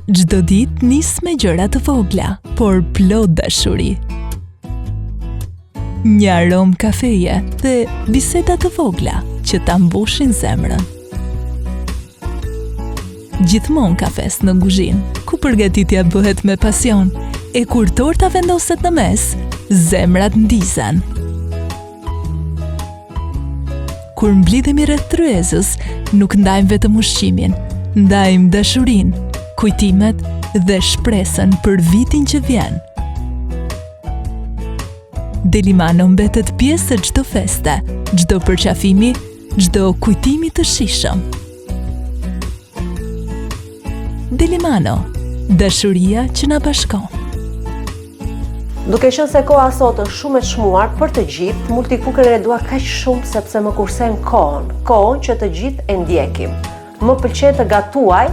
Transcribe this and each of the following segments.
Çdo ditë nis me gjëra të vogla, por plot dashuri. Një aromë kafeje dhe biseda të vogla që ta mbushin zemrën. Gjithmonë kafes në kuzhinë, ku përgatitja bëhet me pasion, e kur torta vendoset në mes, zemrat ndizen. Kur mblidhemi rreth tryezës, nuk ndajmë vetëm ushqimin, ndajmë dashurinë, kujtimet dhe shpresën për vitin që vjen. Delimano mbetet pjesë e çdo feste, çdo përqafimi, çdo kujtimi të shijshëm. Delimano, dashuria që na bashkon. Duke qenë se koha sot është shumë e çmuar për të gjithë, Multicooker e dua kaq shumë sepse më kursen kohën që të gjithë e ndjekim. Më pëlqej të gatuaj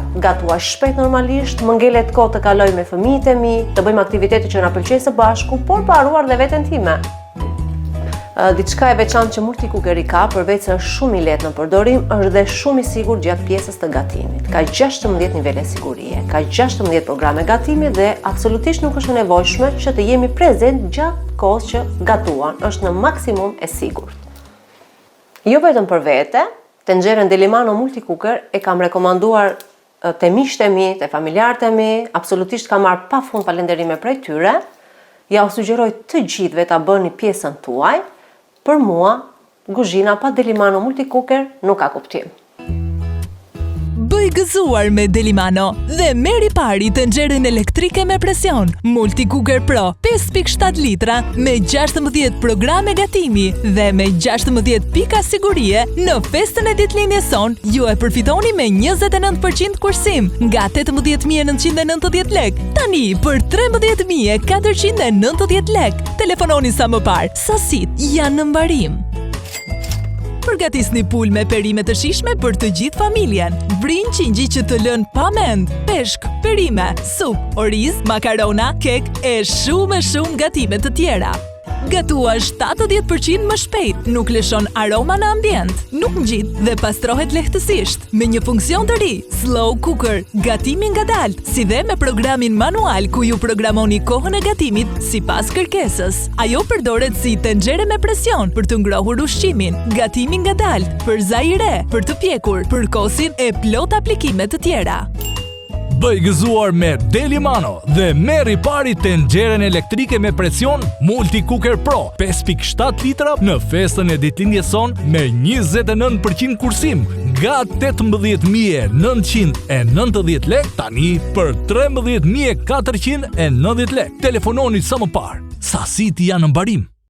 shpejt normalisht, më ngelet kohë të kaloj me fëmijët e mi, të bëjmë aktivitete që na pëlqejnë së bashku, por pa haruar dhe veten time. Diçka e veçantë që Multicooker i ka, përveç se është shumë i lehtë në përdorim, është dhe shumë i sigurt gjatë pjesës të gatimit. Ka 16 nivele sigurie, ka 16 programe gatimi dhe absolutisht nuk është e nevojshme që të jemi prezent gjatë kohës që gatuan, është në maksimum e sigurt. Jo vetëm për vete, tenxherën Delimano Multicooker e kam rekomanduar te miqtë e mi, te familjarët e mi, absolutisht kam marrë pafund falënderime prej tyre. Ja u sugjeroj të gjithëve ta bëni pjesën tuaj. Për mua, kuzhina pa Delimano Multicooker nuk ka kuptim. Bëj gëzuar me Delimano dhe merri pari tenxherën elektrike me presion Multicooker Pro 5.7 litra me 16 programe gatimi dhe me 16 pika sigurie në festën e ditëlindjes son ju e përfitoni me 29% kursim nga 18.990 lek tani për 13.490 lek. Telefononi sa më parë, sasitë janë në mbarim. Përgatisni pul me perime të shijshme për të gjithë familjen. Brinj qingji që të lën pa mend, peshk, perime, sup, oriz, makarona, kek e shumë gatime të tjera. Gatua 70% më shpejt, nuk lëshon aroma në ambient, nuk ngjit dhe pastrohet lehtësisht. Me një funksion të ri, Slow Cooker, gatimi ngadalt, si dhe me programin manual ku ju programoni kohën e gatimit sipas kërkesës. Ajo përdoret si tenxhere me presion për të ngrohur ushqimin, gatimi ngadalt, për zajre, për të pjekur, për kosin e plot aplikime të tjera. Bëj gëzuar me Delimano dhe merri pari tenxherën elektrike me presion Multicooker Pro 5.7 litra në festën e ditëlindjes son me 29% kursim nga 18.990 lek tani për 13.490 lek. Telefononi sa më parë, sasitë janë në mbarim.